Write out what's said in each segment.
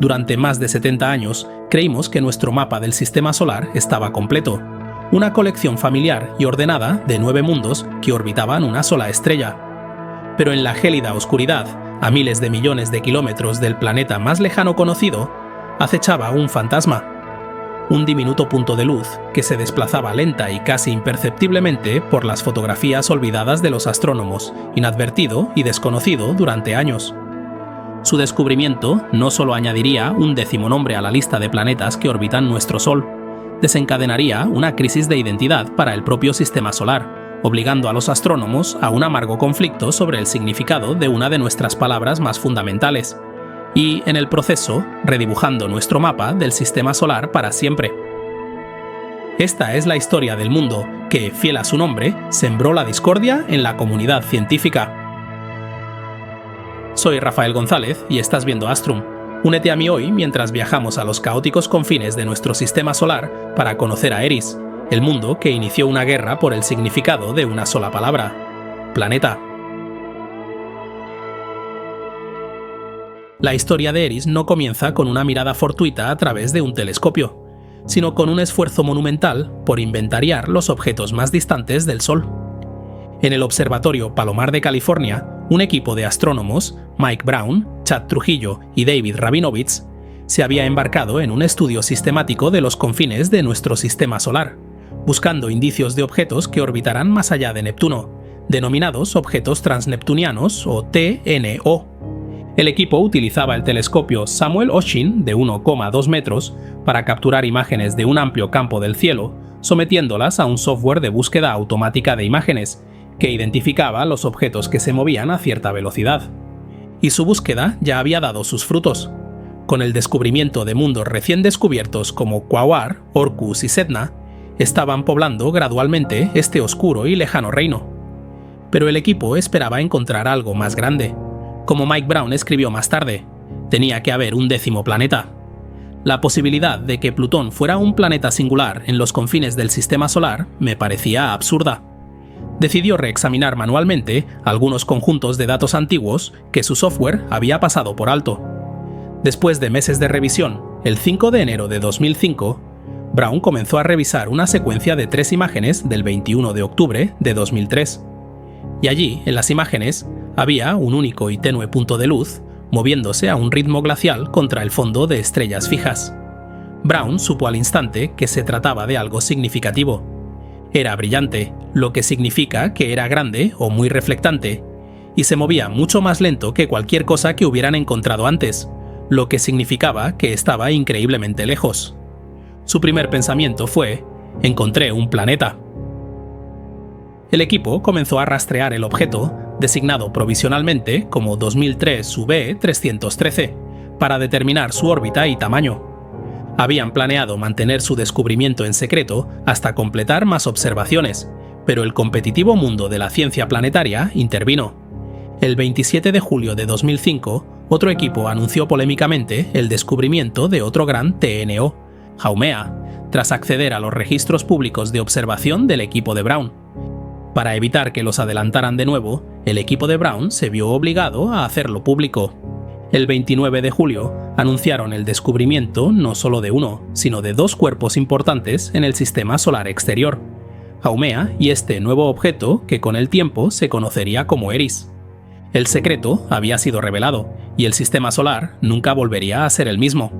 Durante más de 70 años, creímos que nuestro mapa del sistema solar estaba completo, una colección familiar y ordenada de 9 mundos que orbitaban una sola estrella. Pero en la gélida oscuridad, a miles de millones de kilómetros del planeta más lejano conocido, acechaba un fantasma. Un diminuto punto de luz que se desplazaba lenta y casi imperceptiblemente por las fotografías olvidadas de los astrónomos, inadvertido y desconocido durante años. Su descubrimiento no solo añadiría un 10º nombre a la lista de planetas que orbitan nuestro Sol, desencadenaría una crisis de identidad para el propio sistema solar, obligando a los astrónomos a un amargo conflicto sobre el significado de una de nuestras palabras más fundamentales, y, en el proceso, redibujando nuestro mapa del sistema solar para siempre. Esta es la historia del mundo que, fiel a su nombre, sembró la discordia en la comunidad científica. Soy Rafael González y estás viendo Astrum. Únete a mí hoy mientras viajamos a los caóticos confines de nuestro sistema solar para conocer a Eris, el mundo que inició una guerra por el significado de una sola palabra: planeta. La historia de Eris no comienza con una mirada fortuita a través de un telescopio, sino con un esfuerzo monumental por inventariar los objetos más distantes del Sol. En el Observatorio Palomar de California, un equipo de astrónomos, Mike Brown, Chad Trujillo y David Rabinovitz, se había embarcado en un estudio sistemático de los confines de nuestro sistema solar, buscando indicios de objetos que orbitarán más allá de Neptuno, denominados objetos transneptunianos o TNO. El equipo utilizaba el telescopio Samuel Oschin de 1,2 metros para capturar imágenes de un amplio campo del cielo, sometiéndolas a un software de búsqueda automática de imágenes, que identificaba los objetos que se movían a cierta velocidad. Y su búsqueda ya había dado sus frutos. Con el descubrimiento de mundos recién descubiertos como Quaoar, Orcus y Sedna, estaban poblando gradualmente este oscuro y lejano reino. Pero el equipo esperaba encontrar algo más grande. Como Mike Brown escribió más tarde, tenía que haber un 10º planeta. La posibilidad de que Plutón fuera un planeta singular en los confines del sistema solar me parecía absurda. Decidió reexaminar manualmente algunos conjuntos de datos antiguos que su software había pasado por alto. Después de meses de revisión, el 5 de enero de 2005, Brown comenzó a revisar una secuencia de 3 imágenes del 21 de octubre de 2003. Y allí, en las imágenes, había un único y tenue punto de luz moviéndose a un ritmo glacial contra el fondo de estrellas fijas. Brown supo al instante que se trataba de algo significativo. Era brillante, lo que significa que era grande o muy reflectante, y se movía mucho más lento que cualquier cosa que hubieran encontrado antes, lo que significaba que estaba increíblemente lejos. Su primer pensamiento fue: encontré un planeta. El equipo comenzó a rastrear el objeto, designado provisionalmente como 2003 V313, para determinar su órbita y tamaño. Habían planeado mantener su descubrimiento en secreto hasta completar más observaciones, pero el competitivo mundo de la ciencia planetaria intervino. El 27 de julio de 2005, otro equipo anunció polémicamente el descubrimiento de otro gran TNO, Haumea, tras acceder a los registros públicos de observación del equipo de Brown. Para evitar que los adelantaran de nuevo, el equipo de Brown se vio obligado a hacerlo público. El 29 de julio anunciaron el descubrimiento no solo de uno, sino de 2 cuerpos importantes en el sistema solar exterior, Haumea y este nuevo objeto que con el tiempo se conocería como Eris. El secreto había sido revelado y el sistema solar nunca volvería a ser el mismo.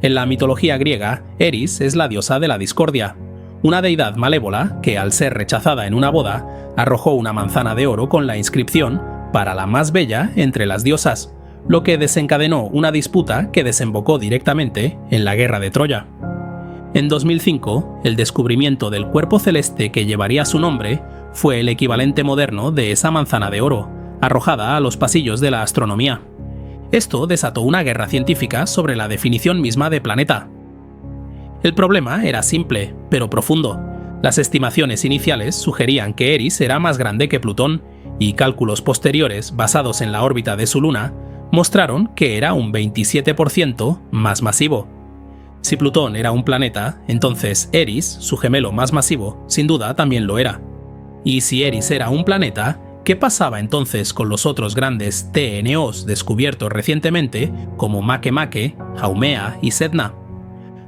En la mitología griega, Eris es la diosa de la discordia, una deidad malévola que, al ser rechazada en una boda, arrojó una manzana de oro con la inscripción «para la más bella entre las diosas», lo que desencadenó una disputa que desembocó directamente en la guerra de Troya. En 2005, el descubrimiento del cuerpo celeste que llevaría su nombre fue el equivalente moderno de esa manzana de oro, arrojada a los pasillos de la astronomía. Esto desató una guerra científica sobre la definición misma de planeta. El problema era simple, pero profundo. Las estimaciones iniciales sugerían que Eris era más grande que Plutón, y cálculos posteriores basados en la órbita de su luna mostraron que era un 27% más masivo. Si Plutón era un planeta, entonces Eris, su gemelo más masivo, sin duda también lo era. Y si Eris era un planeta, ¿Qué pasaba entonces con los otros grandes TNOs descubiertos recientemente, como Makemake, Haumea y Sedna?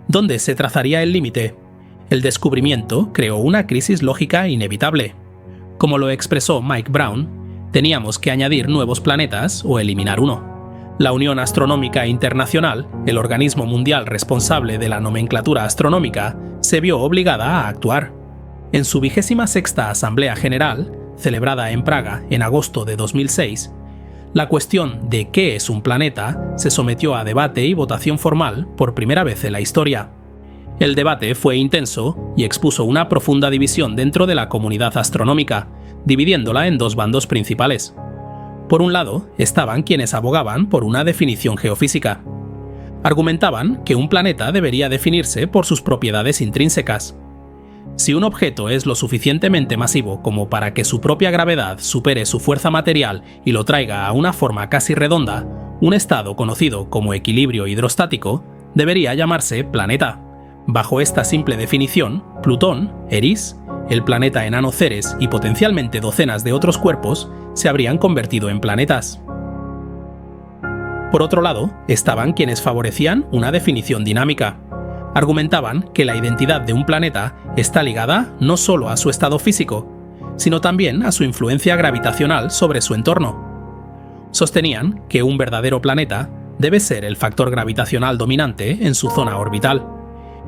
¿Dónde se trazaría el límite? El descubrimiento creó una crisis lógica inevitable. Como lo expresó Mike Brown, teníamos que añadir nuevos planetas o eliminar uno. La Unión Astronómica Internacional, el organismo mundial responsable de la nomenclatura astronómica, se vio obligada a actuar. En su 26ª Asamblea General, celebrada en Praga en agosto de 2006, la cuestión de qué es un planeta se sometió a debate y votación formal por primera vez en la historia. El debate fue intenso y expuso una profunda división dentro de la comunidad astronómica, dividiéndola en dos bandos principales. Por un lado, estaban quienes abogaban por una definición geofísica. Argumentaban que un planeta debería definirse por sus propiedades intrínsecas. Si un objeto es lo suficientemente masivo como para que su propia gravedad supere su fuerza material y lo traiga a una forma casi redonda, un estado conocido como equilibrio hidrostático debería llamarse planeta. Bajo esta simple definición, Plutón, Eris, el planeta enano Ceres y potencialmente docenas de otros cuerpos se habrían convertido en planetas. Por otro lado, estaban quienes favorecían una definición dinámica. Argumentaban que la identidad de un planeta está ligada no solo a su estado físico, sino también a su influencia gravitacional sobre su entorno. Sostenían que un verdadero planeta debe ser el factor gravitacional dominante en su zona orbital.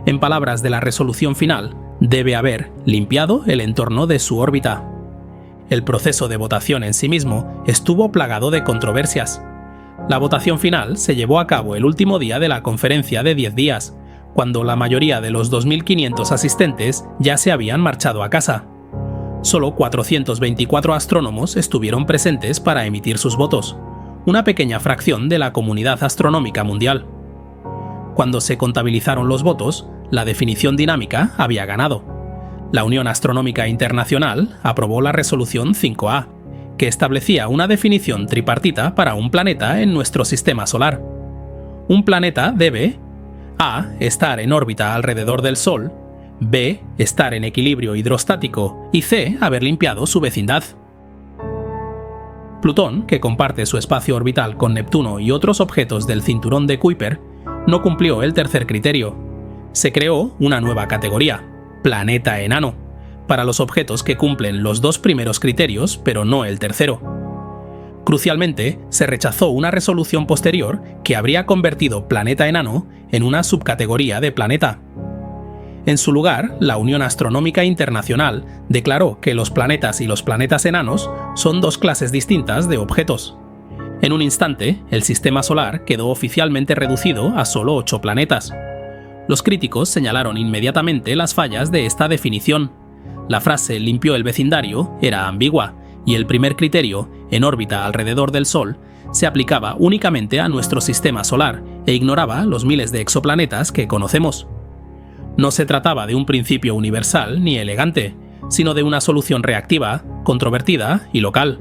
En palabras de la resolución final, debe haber limpiado el entorno de su órbita. El proceso de votación en sí mismo estuvo plagado de controversias. La votación final se llevó a cabo el último día de la conferencia de 10 días, cuando la mayoría de los 2.500 asistentes ya se habían marchado a casa. Solo 424 astrónomos estuvieron presentes para emitir sus votos, una pequeña fracción de la comunidad astronómica mundial. Cuando se contabilizaron los votos, la definición dinámica había ganado. La Unión Astronómica Internacional aprobó la resolución 5A, que establecía una definición tripartita para un planeta en nuestro sistema solar. Un planeta debe A. Estar en órbita alrededor del Sol, B. Estar en equilibrio hidrostático y C. Haber limpiado su vecindad. Plutón, que comparte su espacio orbital con Neptuno y otros objetos del cinturón de Kuiper, no cumplió el tercer criterio. Se creó una nueva categoría, planeta enano, para los objetos que cumplen los dos primeros criterios, pero no el tercero. Crucialmente, se rechazó una resolución posterior que habría convertido planeta enano en una subcategoría de planeta. En su lugar, la Unión Astronómica Internacional declaró que los planetas y los planetas enanos son dos clases distintas de objetos. En un instante, el sistema solar quedó oficialmente reducido a solo 8 planetas. Los críticos señalaron inmediatamente las fallas de esta definición. La frase limpió el vecindario era ambigua, y el primer criterio, en órbita alrededor del Sol, se aplicaba únicamente a nuestro sistema solar e ignoraba los miles de exoplanetas que conocemos. No se trataba de un principio universal ni elegante, sino de una solución reactiva, controvertida y local.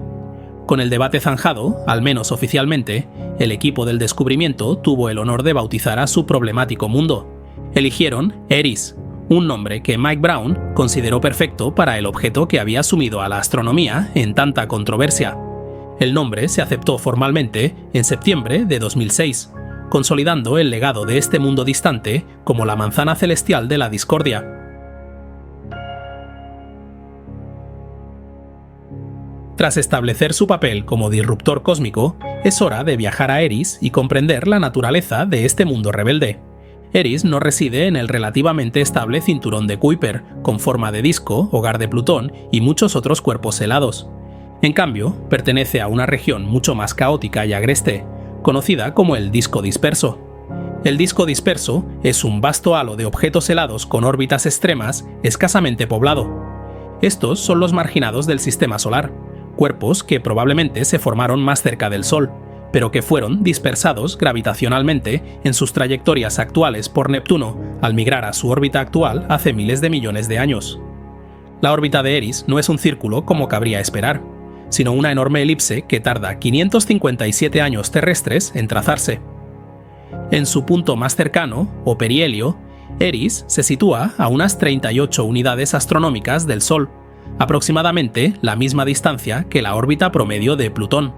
Con el debate zanjado, al menos oficialmente, el equipo del descubrimiento tuvo el honor de bautizar a su problemático mundo. Eligieron Eris, un nombre que Mike Brown consideró perfecto para el objeto que había sumido a la astronomía en tanta controversia. El nombre se aceptó formalmente en septiembre de 2006, consolidando el legado de este mundo distante como la manzana celestial de la discordia. Tras establecer su papel como disruptor cósmico, es hora de viajar a Eris y comprender la naturaleza de este mundo rebelde. Eris no reside en el relativamente estable cinturón de Kuiper, con forma de disco, hogar de Plutón y muchos otros cuerpos helados. En cambio, pertenece a una región mucho más caótica y agreste, conocida como el disco disperso. El disco disperso es un vasto halo de objetos helados con órbitas extremas escasamente poblado. Estos son los marginados del sistema solar, cuerpos que probablemente se formaron más cerca del Sol, pero que fueron dispersados gravitacionalmente en sus trayectorias actuales por Neptuno al migrar a su órbita actual hace miles de millones de años. La órbita de Eris no es un círculo como cabría esperar, sino una enorme elipse que tarda 557 años terrestres en trazarse. En su punto más cercano, o perihelio, Eris se sitúa a unas 38 unidades astronómicas del Sol, aproximadamente la misma distancia que la órbita promedio de Plutón.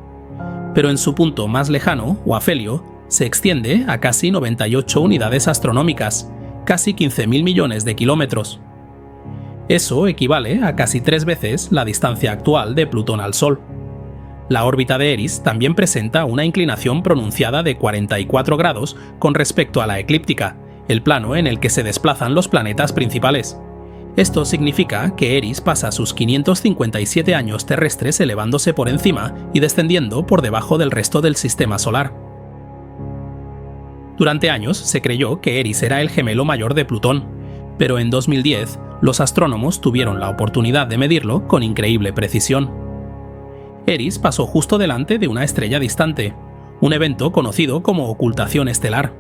Pero en su punto más lejano, o afelio, se extiende a casi 98 unidades astronómicas, casi 15.000 millones de kilómetros. Eso equivale a casi 3 veces la distancia actual de Plutón al Sol. La órbita de Eris también presenta una inclinación pronunciada de 44 grados con respecto a la eclíptica, el plano en el que se desplazan los planetas principales. Esto significa que Eris pasa sus 557 años terrestres elevándose por encima y descendiendo por debajo del resto del sistema solar. Durante años se creyó que Eris era el gemelo mayor de Plutón, pero en 2010 los astrónomos tuvieron la oportunidad de medirlo con increíble precisión. Eris pasó justo delante de una estrella distante, un evento conocido como ocultación estelar.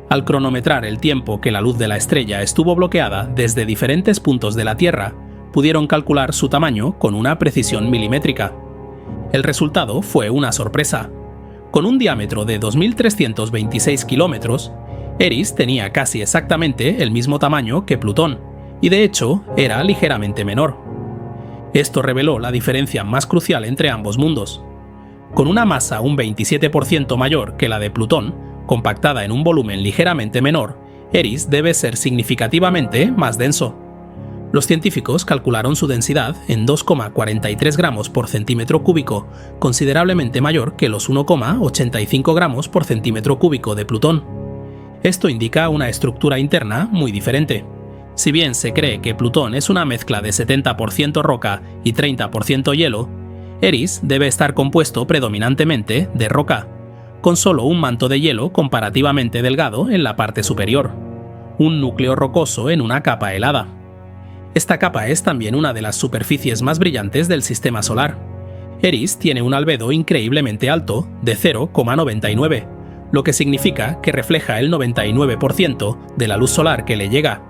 Al cronometrar el tiempo que la luz de la estrella estuvo bloqueada desde diferentes puntos de la Tierra, pudieron calcular su tamaño con una precisión milimétrica. El resultado fue una sorpresa. Con un diámetro de 2.326 kilómetros, Eris tenía casi exactamente el mismo tamaño que Plutón, y de hecho era ligeramente menor. Esto reveló la diferencia más crucial entre ambos mundos. Con una masa un 27% mayor que la de Plutón, compactada en un volumen ligeramente menor, Eris debe ser significativamente más denso. Los científicos calcularon su densidad en 2,43 gramos por centímetro cúbico, considerablemente mayor que los 1,85 gramos por centímetro cúbico de Plutón. Esto indica una estructura interna muy diferente. Si bien se cree que Plutón es una mezcla de 70% roca y 30% hielo, Eris debe estar compuesto predominantemente de roca, con solo un manto de hielo comparativamente delgado en la parte superior, un núcleo rocoso en una capa helada. Esta capa es también una de las superficies más brillantes del sistema solar. Eris tiene un albedo increíblemente alto, de 0,99, lo que significa que refleja el 99% de la luz solar que le llega.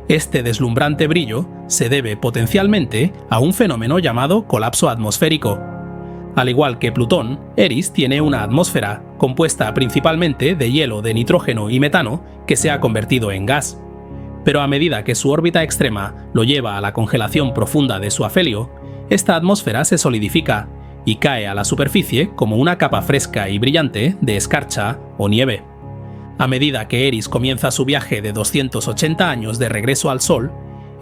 Este deslumbrante brillo se debe potencialmente a un fenómeno llamado colapso atmosférico. Al igual que Plutón, Eris tiene una atmósfera compuesta principalmente de hielo de nitrógeno y metano que se ha convertido en gas. Pero a medida que su órbita extrema lo lleva a la congelación profunda de su afelio, esta atmósfera se solidifica y cae a la superficie como una capa fresca y brillante de escarcha o nieve. A medida que Eris comienza su viaje de 280 años de regreso al Sol,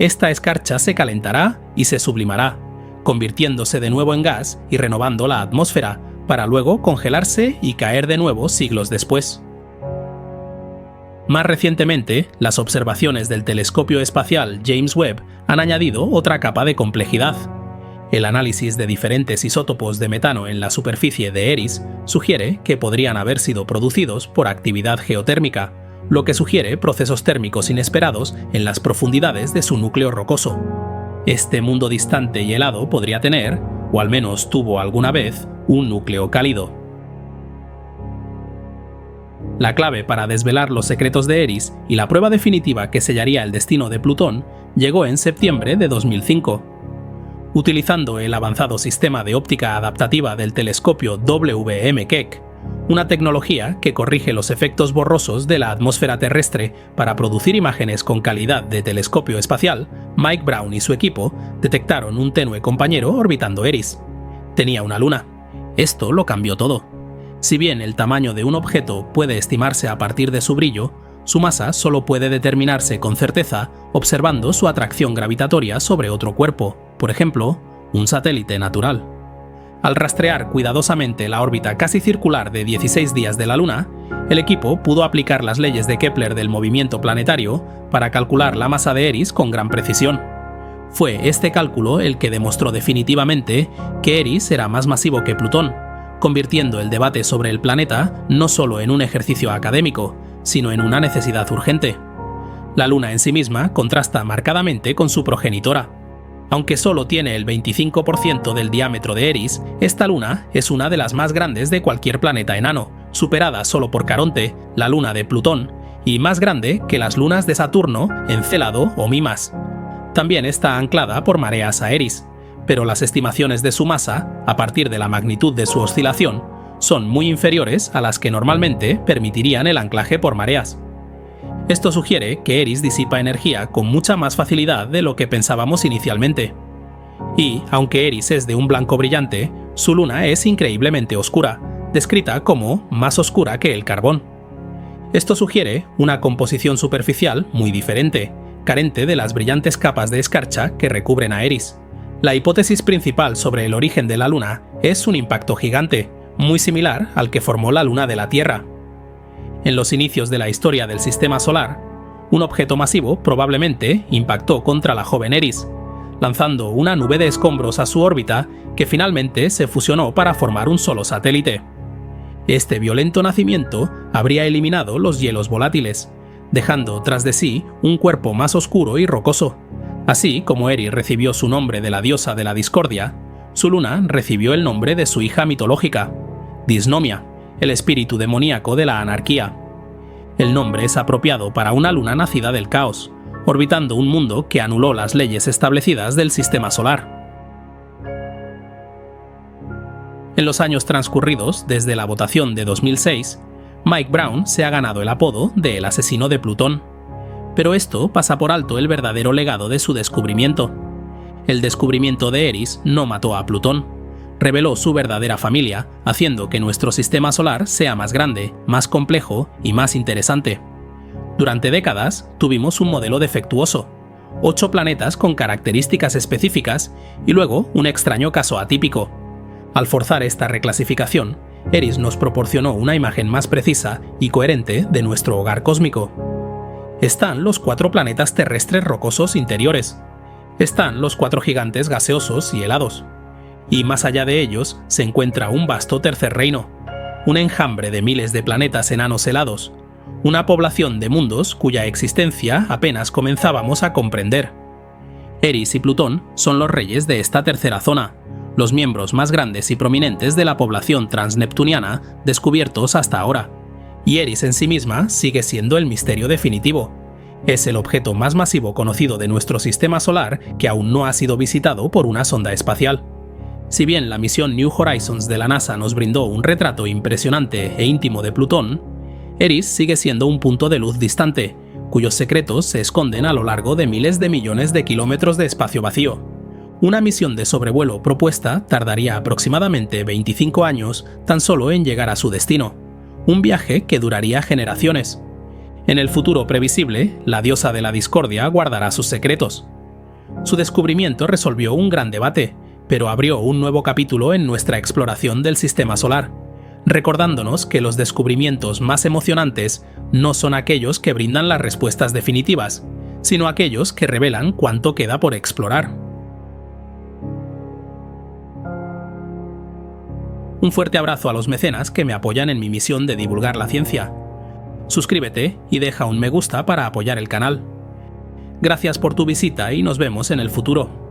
esta escarcha se calentará y se sublimará, convirtiéndose de nuevo en gas y renovando la atmósfera, para luego congelarse y caer de nuevo siglos después. Más recientemente, las observaciones del telescopio espacial James Webb han añadido otra capa de complejidad. El análisis de diferentes isótopos de metano en la superficie de Eris sugiere que podrían haber sido producidos por actividad geotérmica, lo que sugiere procesos térmicos inesperados en las profundidades de su núcleo rocoso. Este mundo distante y helado podría tener, o al menos tuvo alguna vez, un núcleo cálido. La clave para desvelar los secretos de Eris y la prueba definitiva que sellaría el destino de Plutón llegó en septiembre de 2005. Utilizando el avanzado sistema de óptica adaptativa del telescopio WM Keck, una tecnología que corrige los efectos borrosos de la atmósfera terrestre para producir imágenes con calidad de telescopio espacial, Mike Brown y su equipo detectaron un tenue compañero orbitando Eris. Tenía una luna. Esto lo cambió todo. Si bien el tamaño de un objeto puede estimarse a partir de su brillo, su masa solo puede determinarse con certeza observando su atracción gravitatoria sobre otro cuerpo, por ejemplo, un satélite natural. Al rastrear cuidadosamente la órbita casi circular de 16 días de la Luna, el equipo pudo aplicar las leyes de Kepler del movimiento planetario para calcular la masa de Eris con gran precisión. Fue este cálculo el que demostró definitivamente que Eris era más masivo que Plutón, convirtiendo el debate sobre el planeta no solo en un ejercicio académico, sino en una necesidad urgente. La Luna en sí misma contrasta marcadamente con su progenitora. Aunque solo tiene el 25% del diámetro de Eris, esta luna es una de las más grandes de cualquier planeta enano, superada solo por Caronte, la luna de Plutón, y más grande que las lunas de Saturno, Encélado o Mimas. También está anclada por mareas a Eris, pero las estimaciones de su masa, a partir de la magnitud de su oscilación, son muy inferiores a las que normalmente permitirían el anclaje por mareas. Esto sugiere que Eris disipa energía con mucha más facilidad de lo que pensábamos inicialmente. Y, aunque Eris es de un blanco brillante, su luna es increíblemente oscura, descrita como más oscura que el carbón. Esto sugiere una composición superficial muy diferente, carente de las brillantes capas de escarcha que recubren a Eris. La hipótesis principal sobre el origen de la Luna es un impacto gigante, muy similar al que formó la Luna de la Tierra. En los inicios de la historia del Sistema Solar, un objeto masivo probablemente impactó contra la joven Eris, lanzando una nube de escombros a su órbita que finalmente se fusionó para formar un solo satélite. Este violento nacimiento habría eliminado los hielos volátiles, dejando tras de sí un cuerpo más oscuro y rocoso. Así como Eris recibió su nombre de la diosa de la discordia, su luna recibió el nombre de su hija mitológica, Disnomia, el espíritu demoníaco de la anarquía. El nombre es apropiado para una luna nacida del caos, orbitando un mundo que anuló las leyes establecidas del sistema solar. En los años transcurridos desde la votación de 2006, Mike Brown se ha ganado el apodo de el asesino de Plutón. Pero esto pasa por alto el verdadero legado de su descubrimiento. El descubrimiento de Eris no mató a Plutón, reveló su verdadera familia, haciendo que nuestro sistema solar sea más grande, más complejo y más interesante. Durante décadas tuvimos un modelo defectuoso, 8 planetas con características específicas y luego un extraño caso atípico. Al forzar esta reclasificación, Eris nos proporcionó una imagen más precisa y coherente de nuestro hogar cósmico. Están los 4 planetas terrestres rocosos interiores. Están los 4 gigantes gaseosos y helados. Y más allá de ellos se encuentra un vasto tercer reino, un enjambre de miles de planetas enanos helados, una población de mundos cuya existencia apenas comenzábamos a comprender. Eris y Plutón son los reyes de esta tercera zona, los miembros más grandes y prominentes de la población transneptuniana descubiertos hasta ahora. Y Eris en sí misma sigue siendo el misterio definitivo. Es el objeto más masivo conocido de nuestro sistema solar que aún no ha sido visitado por una sonda espacial. Si bien la misión New Horizons de la NASA nos brindó un retrato impresionante e íntimo de Plutón, Eris sigue siendo un punto de luz distante, cuyos secretos se esconden a lo largo de miles de millones de kilómetros de espacio vacío. Una misión de sobrevuelo propuesta tardaría aproximadamente 25 años tan solo en llegar a su destino, un viaje que duraría generaciones. En el futuro previsible, la diosa de la discordia guardará sus secretos. Su descubrimiento resolvió un gran debate, pero abrió un nuevo capítulo en nuestra exploración del sistema solar, recordándonos que los descubrimientos más emocionantes no son aquellos que brindan las respuestas definitivas, sino aquellos que revelan cuánto queda por explorar. Un fuerte abrazo a los mecenas que me apoyan en mi misión de divulgar la ciencia. Suscríbete y deja un me gusta para apoyar el canal. Gracias por tu visita y nos vemos en el futuro.